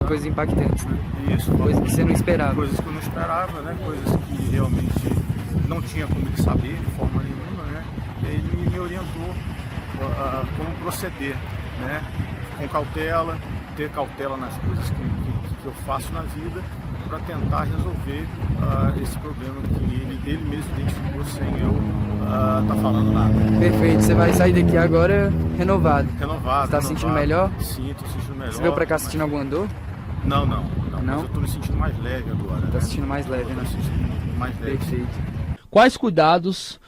Coisas impactantes, né? Isso. Coisas que você não esperava. Coisas que eu não esperava, né? Coisas que realmente não tinha como ele saber de forma nenhuma, né? Ele me orientou como proceder, né? Com cautela, ter cautela nas coisas que eu faço na vida para tentar resolver esse problema que ele mesmo identificou sem eu tá falando nada. Perfeito, você vai sair daqui agora renovado. Renovado. Você tá se sentindo melhor? Sim, tô sentindo melhor. Você veio pra cá sentindo alguma dor? Não. Mas eu tô me sentindo mais leve agora. Tá sentindo mais leve, né? Tô me sentindo mais leve. Perfeito. Quais cuidados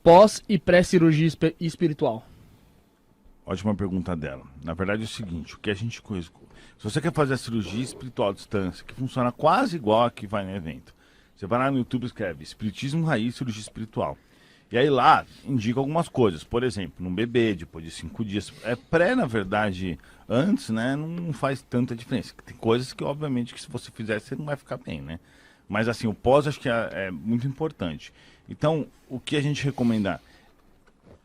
pós e pré-cirurgia espiritual? Ótima pergunta dela. Na verdade é o seguinte, o que a gente conhece, se você quer fazer a cirurgia espiritual à distância, que funciona quase igual a que vai no evento, você vai lá no YouTube e escreve Espiritismo Raiz Cirurgia Espiritual. E aí lá indica algumas coisas, por exemplo, não beber depois de 5 dias. É pré, na verdade, antes, né, não faz tanta diferença. Tem coisas que, obviamente, que se você fizer, você não vai ficar bem, né? Mas assim, o pós acho que é muito importante. Então, o que a gente recomenda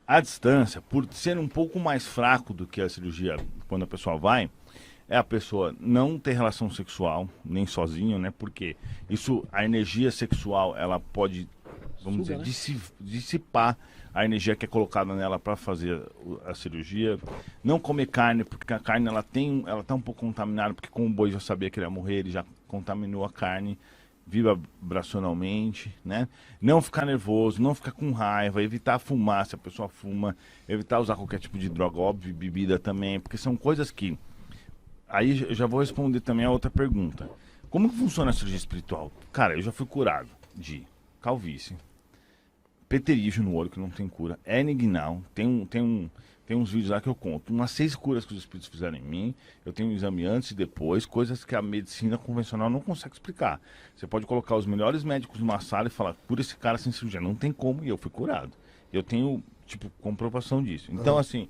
à distância, por ser um pouco mais fraco do que a cirurgia quando a pessoa vai, é a pessoa não ter relação sexual, nem sozinho, né? Porque isso, a energia sexual, ela pode, vamos dizer, dissipar a energia que é colocada nela para fazer a cirurgia. Não comer carne, porque a carne ela tá um pouco contaminada, porque como o boi já sabia que ele ia morrer, ele já contaminou a carne vibracionalmente, né? Não ficar nervoso, não ficar com raiva, evitar fumar se a pessoa fuma, evitar usar qualquer tipo de droga, óbvio, bebida também, porque são coisas que... Aí eu já vou responder também a outra pergunta. Como que funciona a cirurgia espiritual? Cara, eu já fui curado de calvície, pterígio no olho que não tem cura, hernia inguinal, tem uns vídeos lá que eu conto, umas 6 curas que os espíritos fizeram em mim, eu tenho um exame antes e depois, coisas que a medicina convencional não consegue explicar. Você pode colocar os melhores médicos numa sala e falar, cura esse cara sem cirurgia, não tem como, e eu fui curado. Eu tenho, comprovação disso. Então, assim,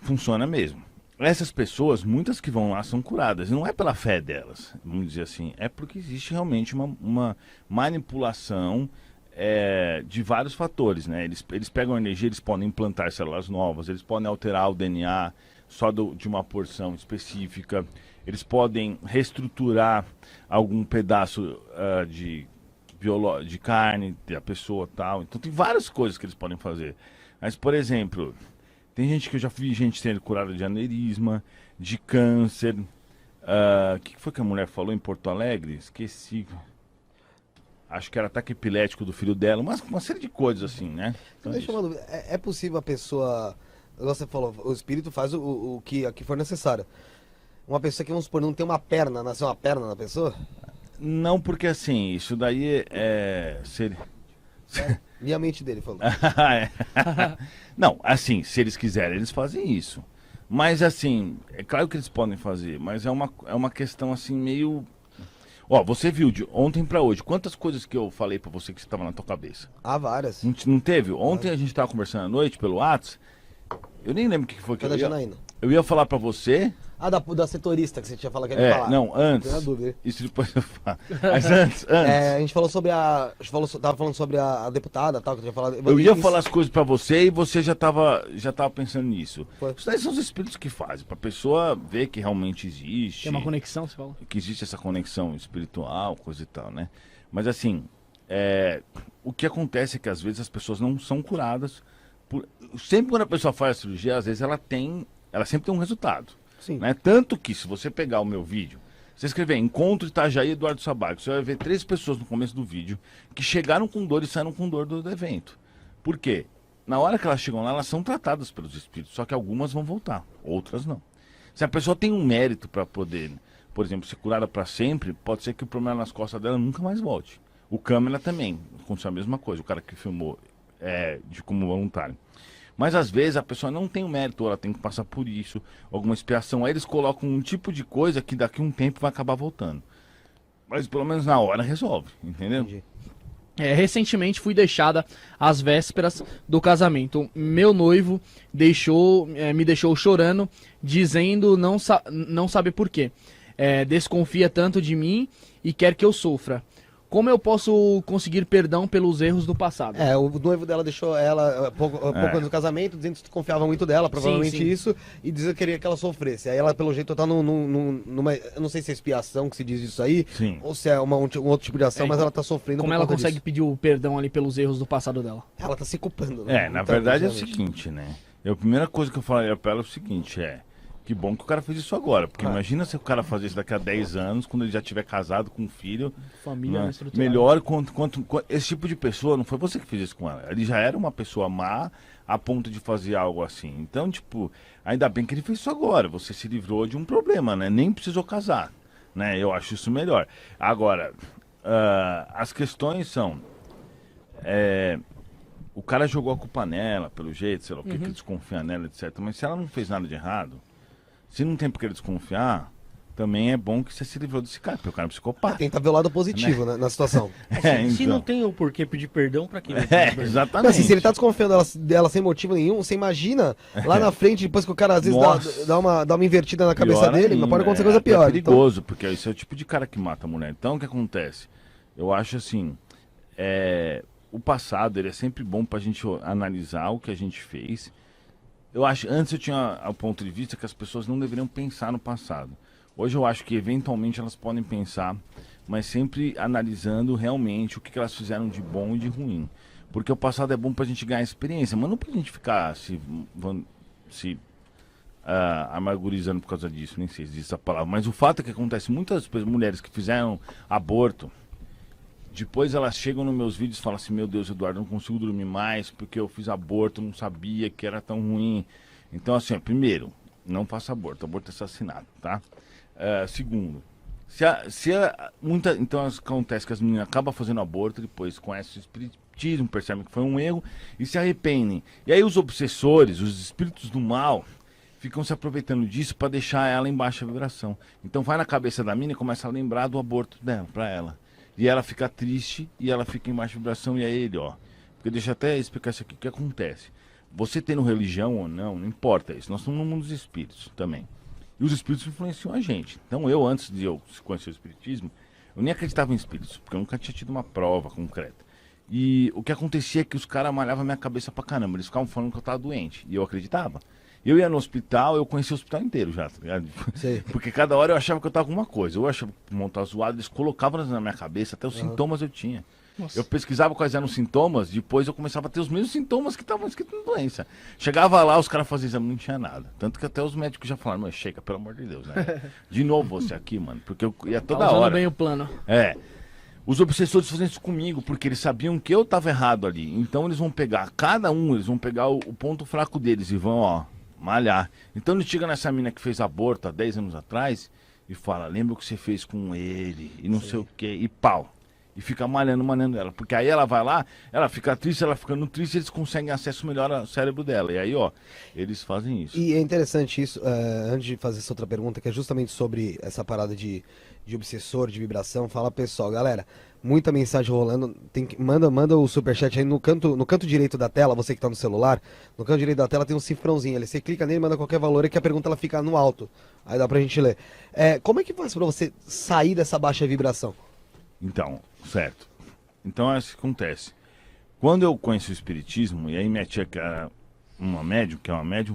funciona mesmo. Essas pessoas, muitas que vão lá são curadas, e não é pela fé delas, vamos dizer assim, é porque existe realmente uma manipulação de vários fatores, né? Eles pegam a energia, eles podem implantar células novas, eles podem alterar o DNA só de uma porção específica, eles podem reestruturar algum pedaço de carne da pessoa tal. Então tem várias coisas que eles podem fazer. Mas, por exemplo, tem gente que eu já vi gente sendo curada de aneurisma, de câncer. O que foi que a mulher falou em Porto Alegre? Esqueci. Acho que era ataque epilético do filho dela, uma série de coisas assim, né? Então, Deixa eu uma dúvida. É possível a pessoa, igual você falou, o espírito faz o que for necessário. Uma pessoa que, vamos supor, não tem uma perna, nasceu uma perna na pessoa? Não, porque assim, isso daí seria... E a mente dele falou. Não, assim, se eles quiserem, eles fazem isso. Mas assim, é claro que eles podem fazer, mas é uma questão assim meio... Ó, você viu de ontem pra hoje, quantas coisas que eu falei pra você que estava na tua cabeça? Ah, várias. Não teve? Ontem a gente tava conversando à noite pelo WhatsApp, eu nem lembro o que foi que eu ia falar pra você... Ah, da setorista que você tinha falado que ia falar. Não, antes. Não dúvida. Isso depois eu falo. Mas antes. A gente falou sobre tava falando sobre a deputada tal, que eu tinha falado. Eu ia falar as coisas pra você e você já tava pensando nisso. Foi. Isso daí são os espíritos que fazem, pra pessoa ver que realmente existe. Tem uma conexão, você fala? Que existe essa conexão espiritual, coisa e tal, né? Mas assim, o que acontece é que às vezes as pessoas não são curadas. Sempre quando a pessoa faz a cirurgia, às vezes ela sempre tem um resultado. Sim. Né? Tanto que, se você pegar o meu vídeo, você escrever Encontro Itajaí Eduardo Sabarco, você vai ver 3 pessoas no começo do vídeo que chegaram com dor e saíram com dor do evento. Por quê? Na hora que elas chegam lá, elas são tratadas pelos espíritos, só que algumas vão voltar, outras não. Se a pessoa tem um mérito para poder, por exemplo, ser curada para sempre, pode ser que o problema nas costas dela nunca mais volte. O câmera também, aconteceu a mesma coisa, o cara que filmou como voluntário. Mas às vezes a pessoa não tem o mérito, ela tem que passar por isso, alguma expiação. Aí eles colocam um tipo de coisa que daqui a um tempo vai acabar voltando. Mas pelo menos na hora resolve, entendeu? Entendi. Recentemente fui deixada às vésperas do casamento. Meu noivo me deixou chorando, dizendo não sabe por quê. Desconfia tanto de mim e quer que eu sofra. Como eu posso conseguir perdão pelos erros do passado? O noivo dela deixou ela pouco antes do casamento, dizendo que confiava muito dela, provavelmente sim. isso, e dizia que queria que ela sofresse. Aí ela, pelo jeito, tá numa. Eu não sei se é expiação que se diz isso aí, Sim. ou se é um outro tipo de ação, mas ela tá sofrendo. Como por ela conta consegue disso. pedir o perdão ali pelos erros do passado dela? Ela tá se culpando, né? Na Então, verdade é o obviamente. seguinte, né? A primeira coisa que eu falaria pra ela é o seguinte, que bom que o cara fez isso agora, porque imagina se o cara fazer isso daqui a 10 anos, quando ele já tiver casado com um filho, Família né? estruturada. Melhor quanto esse tipo de pessoa, não foi você que fez isso com ela, ele já era uma pessoa má a ponto de fazer algo assim, então tipo, ainda bem que ele fez isso agora, você se livrou de um problema, né? Nem precisou casar, né? Eu acho isso melhor. Agora, as questões são, o cara jogou a culpa nela, pelo jeito, sei lá, o que ele desconfia nela, etc. Mas se ela não fez nada de errado, se não tem por que ele desconfiar, também é bom que você se livrou desse cara, porque o cara é um psicopata. Tenta ver o lado positivo, né, na situação. Se não tem o porquê pedir perdão, pra quê? Exatamente. Não, assim, se ele tá desconfiando dela sem motivo nenhum, você imagina lá na frente, depois que o cara às vezes Nossa. dá uma invertida na cabeça Pior dele, ainda, mas pode acontecer coisa pior. É perigoso, porque esse é o tipo de cara que mata a mulher. Então, o que acontece? Eu acho assim, o passado, ele é sempre bom pra gente analisar o que a gente fez. Eu acho, antes eu tinha o ponto de vista que as pessoas não deveriam pensar no passado. Hoje eu acho que eventualmente elas podem pensar, mas sempre analisando realmente o que elas fizeram de bom e de ruim. Porque o passado é bom pra gente ganhar experiência, mas não pra gente ficar se amargurizando por causa disso, nem sei se diz essa palavra. Mas o fato é que acontece muitas mulheres que fizeram aborto, depois elas chegam nos meus vídeos e falam assim, meu Deus, Eduardo, não consigo dormir mais porque eu fiz aborto, não sabia que era tão ruim. Então assim, primeiro, não faça aborto é assassinato, tá? Segundo, então acontece que as meninas acabam fazendo aborto, depois conhecem o espiritismo, percebem que foi um erro e se arrependem. E aí os obsessores, os espíritos do mal, ficam se aproveitando disso para deixar ela em baixa vibração. Então vai na cabeça da mina e começa a lembrar do aborto dela, para ela. E ela fica triste e ela fica em baixa vibração e é ele, ó. Porque deixa eu até explicar isso aqui, o que acontece. Você tendo religião ou não, não importa isso. Nós estamos no mundo dos espíritos também. E os espíritos influenciam a gente. Então antes de eu conhecer o espiritismo, eu nem acreditava em espíritos, porque eu nunca tinha tido uma prova concreta. E o que acontecia é que os caras malhavam minha cabeça pra caramba. Eles ficavam falando que eu tava doente. E eu acreditava. Eu ia no hospital, eu conhecia o hospital inteiro já, tá ligado? Sei. Porque cada hora eu achava que eu tava com uma coisa. Eu achava que o mundo tava zoado, eles colocavam na minha cabeça, até os sintomas eu tinha. Nossa. Eu pesquisava quais eram os sintomas, depois eu começava a ter os mesmos sintomas que estavam escritos na doença. Chegava lá, os caras faziam exame, não tinha nada. Tanto que até os médicos já falaram, mas chega, pelo amor de Deus, né? De novo você aqui, mano, porque eu ia toda Tá usando hora. bem o plano. Os obsessores faziam isso comigo, porque eles sabiam que eu tava errado ali. Então eles vão pegar, eles vão pegar o ponto fraco deles e vão, malhar. Então ele chega nessa mina que fez aborto há 10 anos atrás e fala, lembra o que você fez com ele, e não sei o que, e pau. E fica malhando ela. Porque aí ela vai lá, ela fica triste, ela ficando triste, eles conseguem acesso melhor ao cérebro dela. E aí, eles fazem isso. E é interessante isso, antes de fazer essa outra pergunta, que é justamente sobre essa parada de obsessor, de vibração. Fala, pessoal, galera, muita mensagem rolando. Manda o superchat aí no canto direito da tela, você que tá no celular. No canto direito da tela tem um cifrãozinho ali. Você clica nele, manda qualquer valor e que a pergunta ela fica no alto. Aí dá pra gente ler. Como é que faz pra você sair dessa baixa vibração? Então, certo. Então é isso que acontece. Quando eu conheci o espiritismo, e aí minha tia, que era uma médium,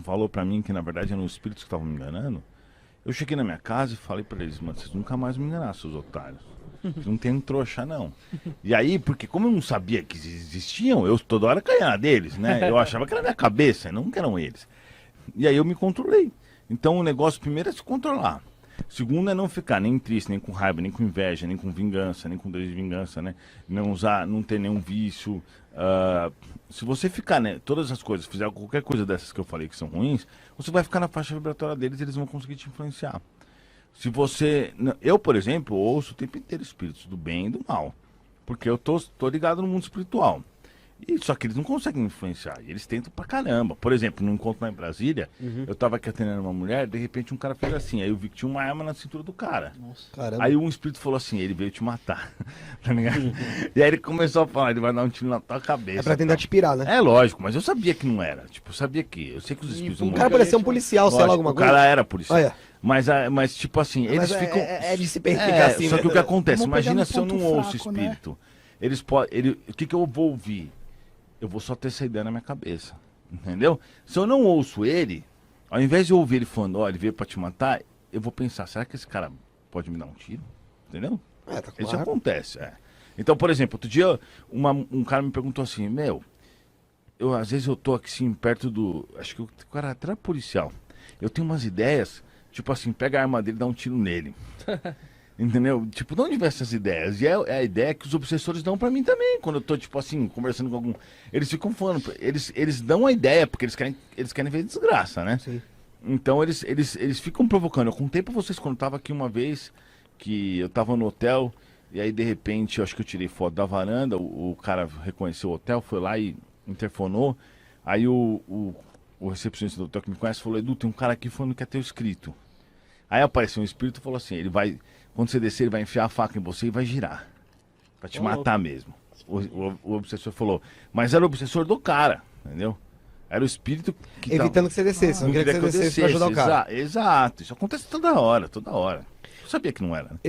falou pra mim que na verdade eram os espíritos que estavam me enganando. Eu cheguei na minha casa e falei pra eles, mano, vocês nunca mais me enganaram, seus otários. Vocês não tem trouxa, não. E aí, porque como eu não sabia que existiam, eu toda hora caía na deles, né? Eu achava que era minha cabeça, não que eram eles. E aí eu me controlei. Então o negócio primeiro é se controlar. Segundo é não ficar nem triste, nem com raiva, nem com inveja, nem com vingança, nem com desejo de vingança, né? Não ter nenhum vício. Se você ficar, né, todas as coisas, fizer qualquer coisa dessas que eu falei que são ruins, você vai ficar na faixa vibratória deles e eles vão conseguir te influenciar. Se você... Eu, por exemplo, ouço o tempo inteiro espíritos do bem e do mal. Porque eu tô ligado no mundo espiritual. E só que eles não conseguem me influenciar. E eles tentam pra caramba. Por exemplo, num encontro lá em Brasília, eu tava aqui atendendo uma mulher, de repente um cara fez assim. Aí eu vi que tinha uma arma na cintura do cara. Nossa. Caramba. Aí um espírito falou assim, ele veio te matar. Tá ligado? E aí ele começou a falar, ele vai dar um tiro na tua cabeça. É pra tentar tal. te pirar, né? É lógico, mas eu sabia que não era. Tipo, eu sabia que... Eu sei que os espíritos... O cara parecia um policial, sei lá, alguma o coisa. cara era policial. Olha. Mas tipo assim, eles Mas ficam. é de se ficar assim, só né? que o que acontece? Vamos pegar Imagina no se eu não ponto ouço fraco, né? espírito. O que eu vou ouvir? Eu vou só ter essa ideia na minha cabeça. Entendeu? Se eu não ouço ele, ao invés de eu ouvir ele falando, ó, ele veio pra te matar, eu vou pensar, será que esse cara pode me dar um tiro? Entendeu? Tá com Isso arma. acontece, Então, por exemplo, outro dia um cara me perguntou assim, às vezes eu tô aqui assim, perto do. Acho que o cara até era policial. Eu tenho umas ideias, tipo assim, pega a arma dele e dá um tiro nele. Entendeu? Tipo, de onde vem essas ideias? E é a ideia que os obsessores dão pra mim também. Quando eu tô, tipo assim, conversando com algum. Eles ficam falando, eles dão a ideia, porque eles querem ver desgraça, né? Sim. Então eles ficam provocando. Eu contei pra vocês quando eu tava aqui uma vez, que eu tava no hotel, e aí de repente, eu acho que eu tirei foto da varanda, o cara reconheceu o hotel, foi lá e interfonou. Aí o recepcionista do hotel que me conhece falou, Edu, tem um cara aqui falando que quer ter o escrito. Aí apareceu um espírito e falou assim, quando você descer, ele vai enfiar a faca em você e vai girar. Pra te matar mesmo. O obsessor falou, mas era o obsessor do cara, entendeu? Era o espírito que Evitando que você descesse, não queria que você descesse pra ajudar o cara. Exato, isso acontece toda hora. Eu sabia que não era, né?